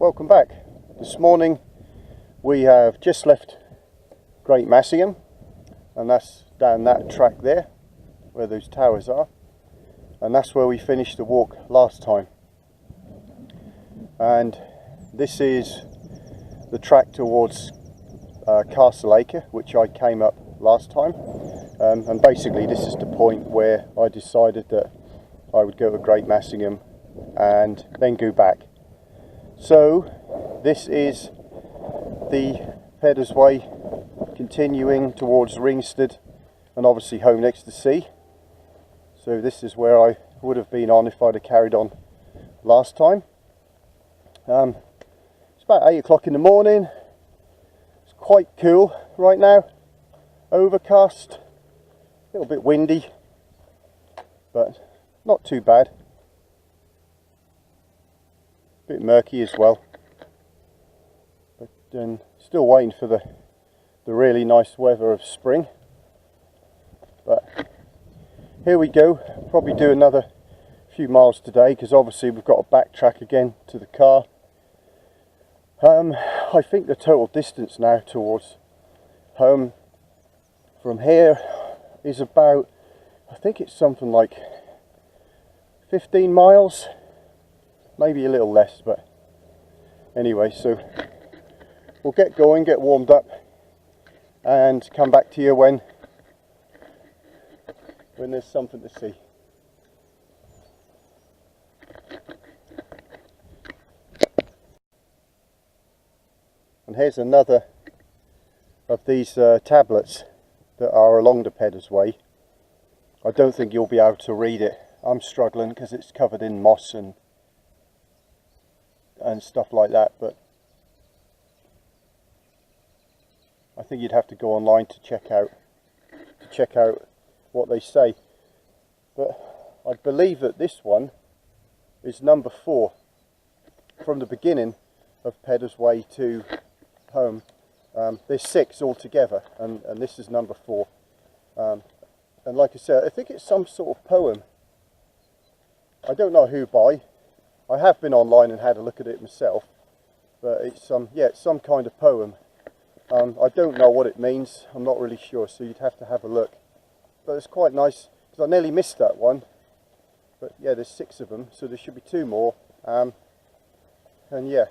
welcome back. This morning we have just left Gt Masssingham, and that's down that track there where those towers are, and that's where we finished the walk last time. And this is the track towards Castleacre, which I came up last time, and basically this is the point where I decided that I would go to Gt Masssingham and then go back. So this is the Peddars way, continuing towards Ringsted and obviously home next to the sea. So this is where I would have been on if I'd have carried on last time. It's about 8 o'clock in the morning. It's quite cool right now, overcast, a little bit windy, but not too bad. A bit murky as well, but then still waiting for the really nice weather of spring. But here we go. Probably do another few miles today because obviously we've got to backtrack again to the car. I think the total distance now towards home from here is about, I think it's something like 15 miles, maybe a little less, but anyway, so we'll get going, get warmed up and come back to you when there's something to see. And here's another of these tablets that are along the Peddars way. I don't think you'll be able to read it. I'm struggling because it's covered in moss and stuff like that, but I think you'd have to go online to check out what they say. But I believe that this one is number 4 from the beginning of Peddars way to home. There's 6 altogether, and this is number 4. And like I said, I think it's some sort of poem. I don't know who by. I have been online and had a look at it myself, but it's it's some kind of poem. I don't know what it means. I'm not really sure, so you'd have to have a look. But it's quite nice because I nearly missed that one. But yeah, there's 6 of them, so there should be 2 more. And yeah,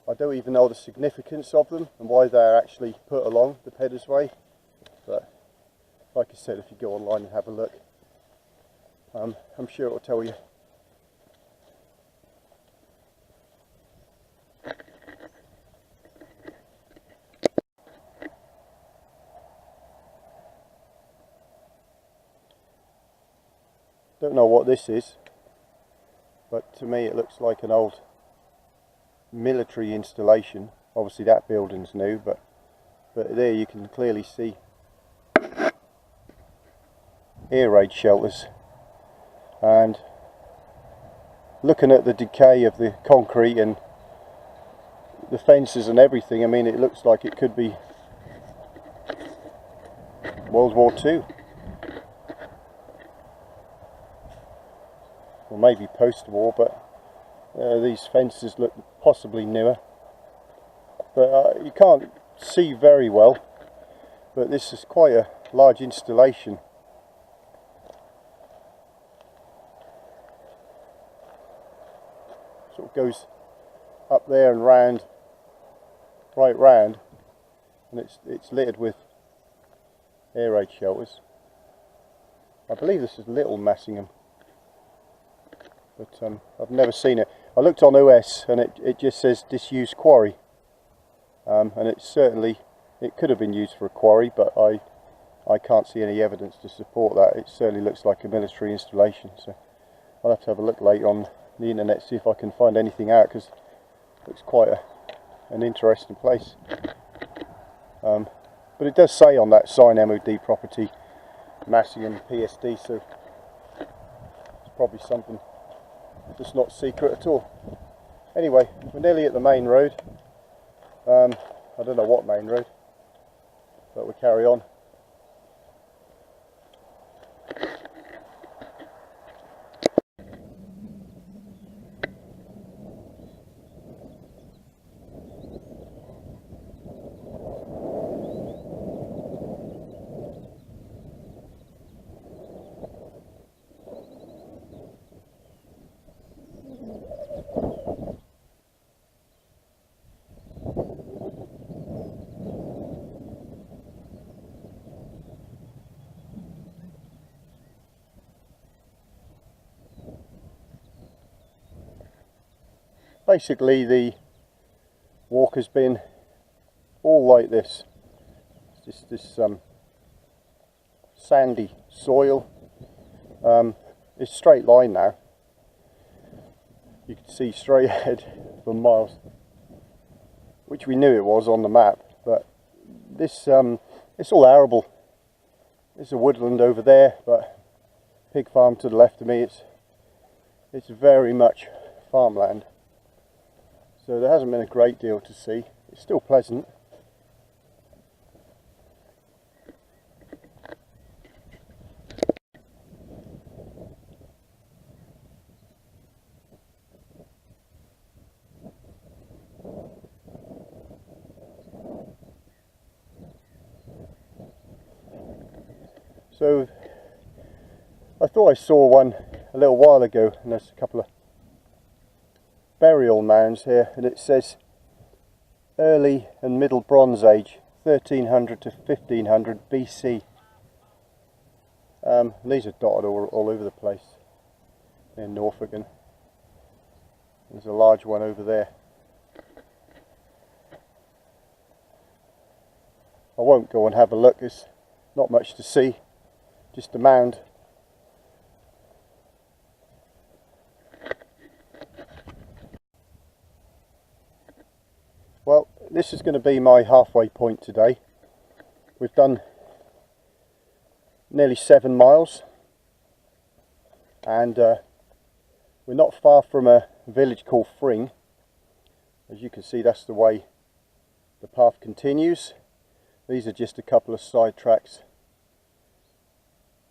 I don't even know the significance of them and why they're actually put along the Peddars way. But like I said, if you go online and have a look, I'm sure it will tell you. Don't know what this is, but to me it looks like an old military installation. Obviously that building's new, but there you can clearly see air raid shelters. And looking at the decay of the concrete and the fences and everything, I mean, it looks like it could be World War II. Or maybe post-war, but these fences look possibly newer. But you can't see very well, but this is quite a large installation. Sort of goes up there and round, right round, and it's littered with air raid shelters. I believe this is Little Massingham, but I've never seen it. I looked on OS and it just says disused quarry, and it could have been used for a quarry, but I can't see any evidence to support that. It certainly looks like a military installation, so I'll have to have a look later on the internet, see if I can find anything out, because it looks quite an interesting place. But it does say on that sign MOD property Massingham PSD, so it's probably something that's not secret at all. Anyway, we're nearly at the main road. I don't know what main road, but we'll carry on. basically the walk has been all like this. It's just this sandy soil. It's straight line now. You can see straight ahead for miles, which we knew it was on the map. But this it's all arable. There's a woodland over there, but pig farm to the left of me. It's very much farmland, so there hasn't been a great deal to see. It's still pleasant. So I thought I saw one a little while ago, and there's a couple of burial mounds here, and it says early and middle Bronze Age, 1300 to 1500 BC. These are dotted all over the place in Norfolk, and there's a large one over there. I won't go and have a look, there's not much to see, just a mound. Well, this is going to be my halfway point today. We've done nearly 7 miles, and we're not far from a village called Fring. As you can see, that's the way the path continues. These are just a couple of side tracks.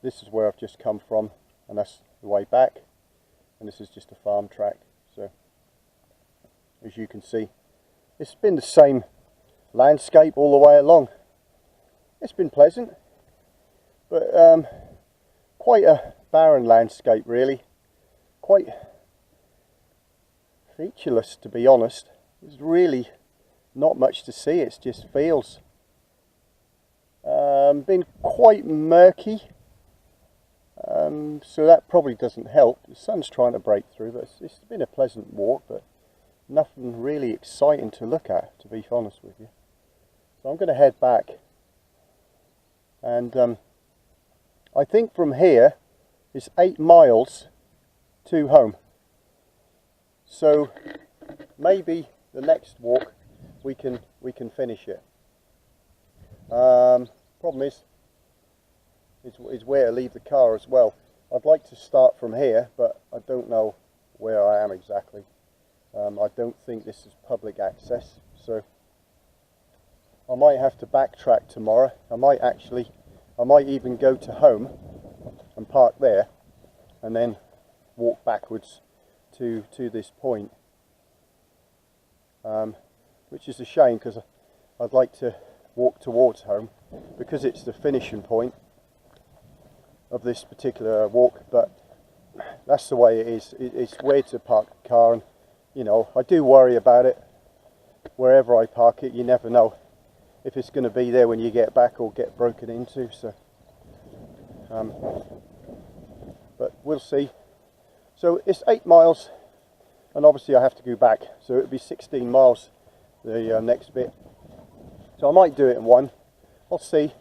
This is where I've just come from, and that's the way back, and this is just a farm track. So as you can see, it's been the same landscape all the way along. It's been pleasant, but quite a barren landscape really, quite featureless to be honest. There's really not much to see, it's just fields. Been quite murky, so that probably doesn't help. The sun's trying to break through, but it's been a pleasant walk, but nothing really exciting to look at, to be honest with you. So I'm going to head back, and I think from here is 8 miles to home. So maybe the next walk we can finish it. Problem is where to leave the car as well. I'd like to start from here, but I don't know where I am exactly. I don't think this is public access, so I might have to backtrack tomorrow. I might even go to home and park there and then walk backwards to this point, which is a shame because I'd like to walk towards home because it's the finishing point of this particular walk, but that's the way it is. It's where to park the car, and you know, I do worry about it. Wherever I park it, you never know if it's going to be there when you get back or get broken into. So, but we'll see. So it's 8 miles, and obviously I have to go back, so it'll be 16 miles the next bit. So I might do it in one. I'll see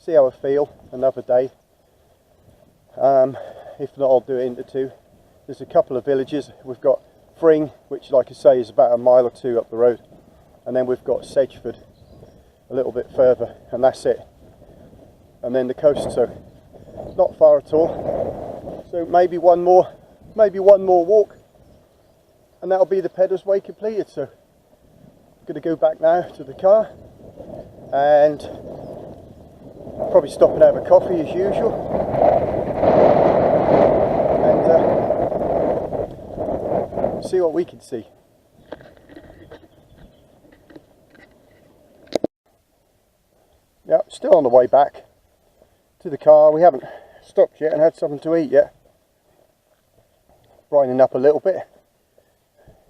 how I feel another day. If not, I'll do it into 2. There's a couple of villages. We've got Fring, which like I say is about a mile or 2 up the road, and then we've got Sedgeford a little bit further, and that's it, and then the coast, so not far at all. So maybe one more walk, and that'll be the Peddars way completed. So I'm going to go back now to the car, and probably stop and have a coffee as usual, and see what we can see. Yeah, still on the way back to the car. We haven't stopped yet and had something to eat yet. Brightening up a little bit.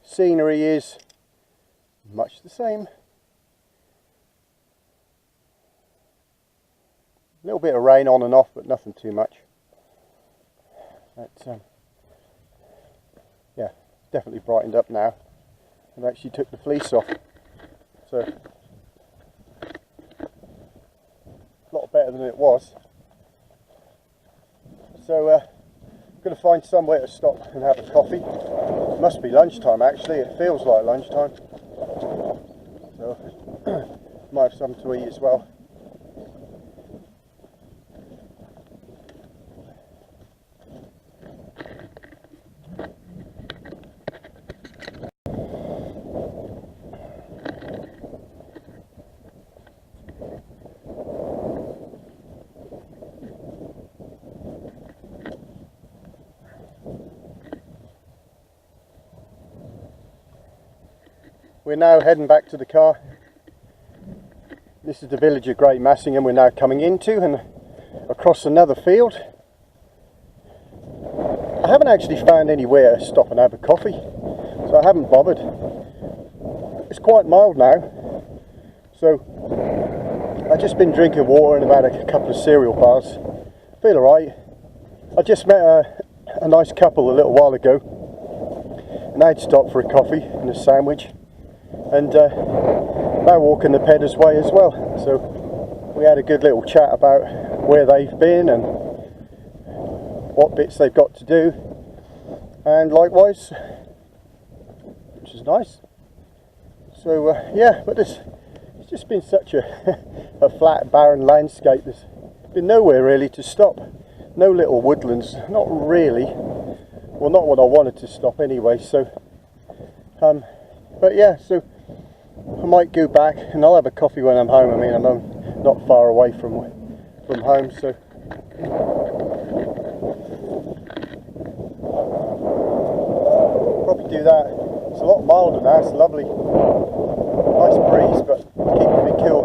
Scenery is much the same. A little bit of rain on and off, but nothing too much. But, yeah, definitely brightened up now. and actually took the fleece off. So a lot better than it was. So I'm going to find somewhere to stop and have a coffee. It must be lunchtime actually, it feels like lunchtime. So might have something to eat as well. We're now heading back to the car. This is the village of Gt Masssingham we're now coming into, and across another field. I haven't actually found anywhere to stop and have a coffee, so I haven't bothered. It's quite mild now, so I've just been drinking water and about a couple of cereal bars. Feel alright. I just met a nice couple a little while ago, and I'd stopped for a coffee and a sandwich. And they're walking the Peddars way as well, so we had a good little chat about where they've been and what bits they've got to do, and likewise, which is nice. So yeah, but it's just been such a flat, barren landscape. There's been nowhere really to stop, no little woodlands, not really, well, not what I wanted to stop anyway. So but yeah, so I might go back and I'll have a coffee when I'm home. I mean, I'm not far away from home, so probably do that. It's a lot milder now, it's lovely. Nice breeze, but keeping me cool.